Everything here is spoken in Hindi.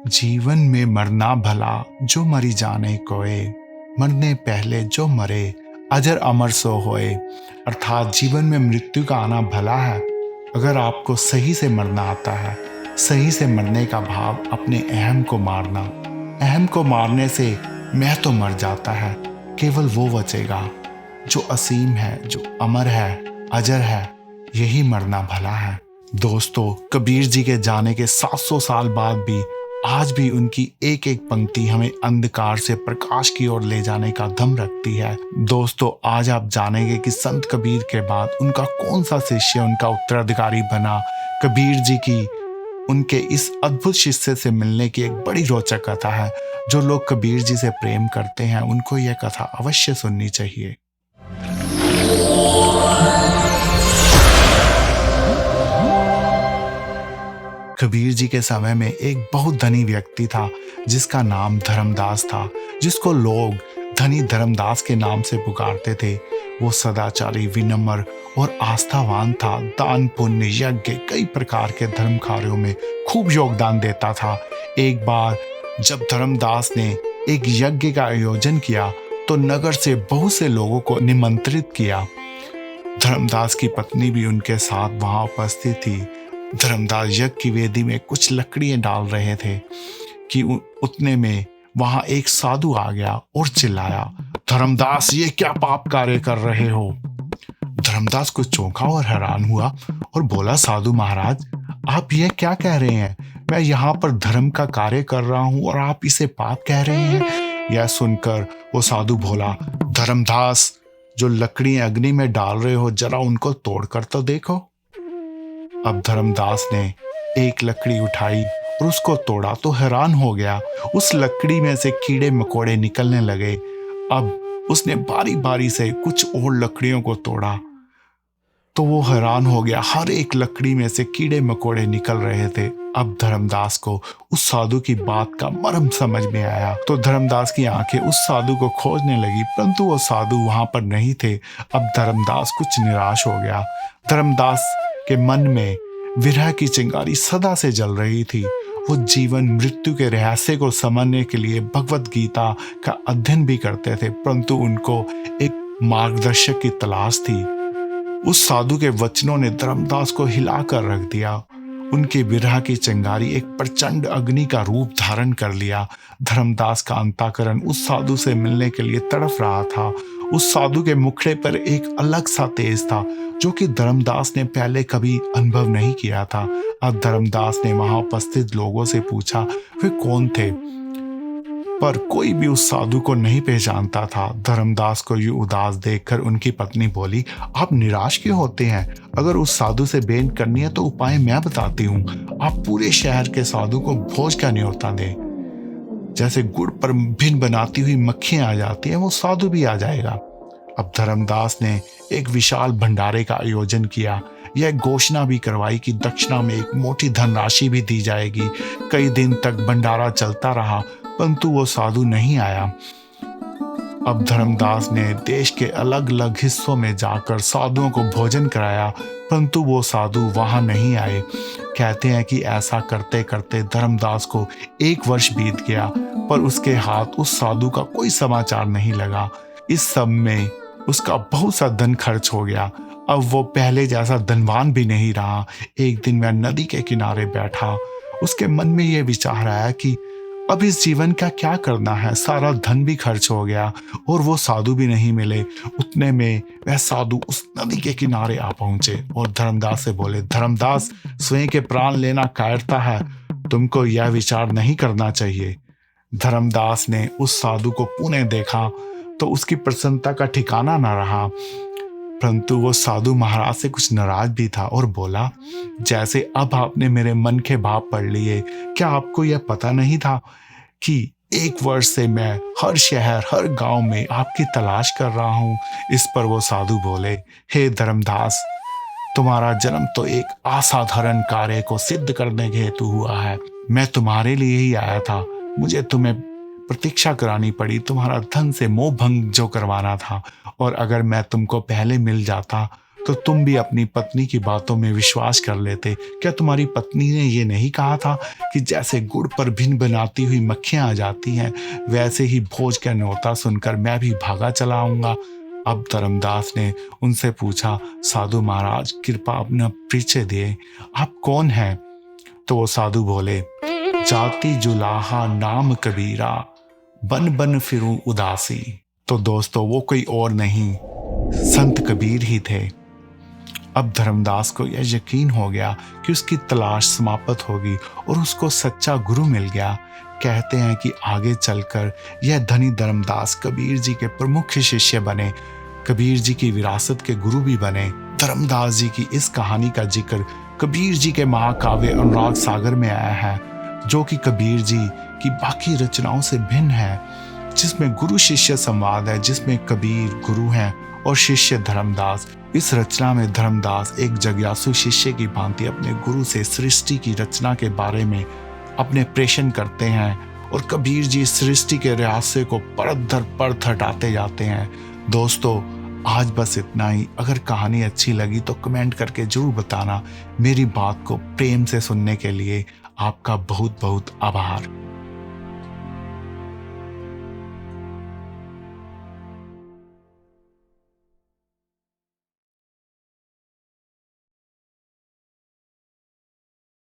जीवन में मरना भला जो मरी जाने कोय, मरने पहले जो मरे अजर अमर सो होए। अर्थात जीवन में मृत्यु का आना भला है अगर आपको सही से मरना आता है। सही से मरने का भाव अपने अहम को मारना। अहम को मारने से मैं तो मर जाता है, केवल वो बचेगा जो असीम है, जो अमर है, अजर है। यही मरना भला है। दोस्तों, कबीर जी के जाने के 700 साल बाद भी आज भी उनकी एक एक पंक्ति हमें अंधकार से प्रकाश की ओर ले जाने का दम रखती है। दोस्तों, आज आप जानेंगे कि संत कबीर के बाद उनका कौन सा शिष्य उनका उत्तराधिकारी बना। कबीर जी की उनके इस अद्भुत शिष्य से मिलने की एक बड़ी रोचक कथा है। जो लोग कबीर जी से प्रेम करते हैं उनको यह कथा अवश्य सुननी चाहिए। कबीर जी के समय में एक बहुत धनी व्यक्ति था जिसका नाम धर्मदास था, जिसको लोग धनी धर्मदास के नाम से पुकारते थे। वो सदाचारी, विनम्र और आस्थावान था। दान, पुण्य, यज्ञ, कई प्रकार के धर्म कार्यों में खूब योगदान देता था। एक बार जब धर्मदास ने एक यज्ञ का आयोजन किया तो नगर से बहुत से लोगों को निमंत्रित किया। धर्मदास की पत्नी भी उनके साथ वहां उपस्थित थी। धर्मदास यज्ञ की वेदी में कुछ लकड़ियां डाल रहे थे कि उतने में वहां एक साधु आ गया और चिल्लाया, धर्मदास, ये क्या पाप कार्य कर रहे हो? धर्मदास कुछ चौंका और हैरान हुआ और बोला, साधु महाराज, आप ये क्या कह रहे हैं? मैं यहाँ पर धर्म का कार्य कर रहा हूँ और आप इसे पाप कह रहे हैं। यह सुनकर वो साधु बोला, धर्मदास, जो लकड़ियां अग्नि में डाल रहे हो जरा उनको तोड़ कर तो देखो। अब धर्मदास ने एक लकड़ी उठाई और उसको तोड़ा तो हैरान हो गया। उस लकड़ी में से कीड़े मकोड़े निकलने लगे। अब उसने बारी बारी से कुछ और लकड़ियों को तोड़ा तो वो हैरान हो गया, हर एक लकड़ी में से कीड़े मकोड़े निकल रहे थे। अब धर्मदास को उस साधु की बात का मर्म समझ में आया तो धर्मदास की आंखें उस साधु को खोजने लगी, परंतु वो साधु वहां पर नहीं थे। अब धर्मदास कुछ निराश हो गया। धर्मदास के मन में विरह की चिंगारी सदा से जल रही थी। वो जीवन मृत्यु के रहस्य को समझने के लिए भगवत गीता का अध्ययन भी करते थे, परंतु उनको एक मार्गदर्शक की तलाश थी। उस साधु के वचनों ने धर्मदास को हिलाकर रख दिया। उनकी विरह की चिंगारी एक प्रचंड अग्नि का रूप धारण कर लिया। धर्मदास का अंतःकरण उस साधु से मिलने के लिए तड़फ रहा था। उस साधु के मुखड़े पर एक अलग सा तेज था जो कि धर्मदास ने पहले कभी अनुभव नहीं किया था। अब धर्मदास ने वहां उपस्थित लोगों से पूछा वे कौन थे, पर कोई भी उस साधु को नहीं पहचानता था। धर्मदास को ये उदास देखकर उनकी पत्नी बोली, आप निराश क्यों होते हैं? अगर उस साधु से भेंट करनी है तो उपाय मैं बताती हूँ। आप पूरे शहर के साधु को भोज का न्योता दें। जैसे गुड़ पर भिन बनाती हुई मक्खियां आ जाती हैं, वो साधु भी आ जाएगा। अब धर्मदास ने एक विशाल भंडारे का आयोजन किया। यह घोषणा भी करवाई कि दक्षिणा में एक मोटी धनराशि भी दी जाएगी। कई दिन तक भंडारा चलता रहा, परंतु वो साधु नहीं आया। अब धर्मदास ने देश के अलग अलग हिस्सों में जाकर साधुओं को भोजन कराया, परंतु वो साधु वहां नहीं आए। कहते हैं कि ऐसा करते करते धर्मदास को 1 वर्ष बीत गया, पर उसके हाथ उस साधु का कोई समाचार नहीं लगा। इस सब में उसका बहुत सा धन खर्च हो गया। अब वो पहले जैसा धनवान भी नहीं रहा। एक दिन वह नदी के किनारे बैठा। उसके मन में यह विचार आया कि अब इस जीवन का क्या करना है? सारा धन भी खर्च हो गया और वो साधु भी नहीं मिले। उतने में वह साधु उस नदी के किनारे आ पहुंचे और धर्मदास से बोले, धर्मदास, स्वयं के प्राण लेना कायरता है, तुमको यह विचार नहीं करना चाहिए। धर्मदास ने उस साधु को पुनः देखा तो उसकी प्रसन्नता का ठिकाना न रहा, परंतु वो साधु महाराज से कुछ नाराज भी था और बोला, जैसे अब आपने मेरे मन के भाव पढ़ लिए, क्या आपको यह पता नहीं था कि 1 वर्ष से मैं हर शहर, हर गांव में आपकी तलाश कर रहा हूं? इस पर वो साधु बोले, हे धर्मदास, तुम्हारा जन्म तो एक असाधारण कार्य को सिद्ध करने के हेतु हुआ है। मैं तुम्हारे लिए ही आया था। मुझे तुम्हें प्रतीक्षा करानी पड़ी, तुम्हारा धन से मोह भंग जो करवाना था, और अगर मैं तुमको पहले मिल जाता तो तुम भी अपनी पत्नी की बातों में विश्वास कर लेते। क्या तुम्हारी पत्नी ने ये नहीं कहा था कि जैसे गुड़ पर भिन बनाती हुई मक्खियां आ जाती हैं, वैसे ही भोज का न्योता सुनकर मैं भी भागा चला आऊंगा। अब धर्मदास ने उनसे पूछा, साधु महाराज कृपा अपना परिचय दे, आप कौन हैं? तो वो साधु बोले, जाति जुलाहा नाम कबीरा, बन बन फिरूं उदासी। तो दोस्तों वो कोई और नहीं, संत कबीर ही थे। अब धर्मदास को यह यकीन हो गया कि उसकी तलाश समाप्त होगी और उसको सच्चा गुरु मिल गया। कहते हैं कि आगे चलकर यह धनी धर्मदास कबीर जी के प्रमुख शिष्य बने, कबीर जी की विरासत के गुरु भी बने। धर्मदास जी की इस कहानी का जिक्र कबीर जी के महाकाव्य अनुराग सागर में आया है, जो कि कबीर जी की बाकी रचनाओं से भिन्न है, जिसमें गुरु शिष्य संवाद है, जिसमें कबीर गुरु हैं और शिष्य धर्मदास। इस रचना में धर्मदास एक जिज्ञासु शिष्य की भांति अपने गुरु से सृष्टि की रचना के बारे में अपने प्रश्न करते हैं और कबीर जी सृष्टि के रहस्य को परत दर परत हटाते जाते हैं। दोस्तों आज बस इतना ही। अगर कहानी अच्छी लगी तो कमेंट करके जरूर बताना। मेरी बात को प्रेम से सुनने के लिए आपका बहुत बहुत आभार।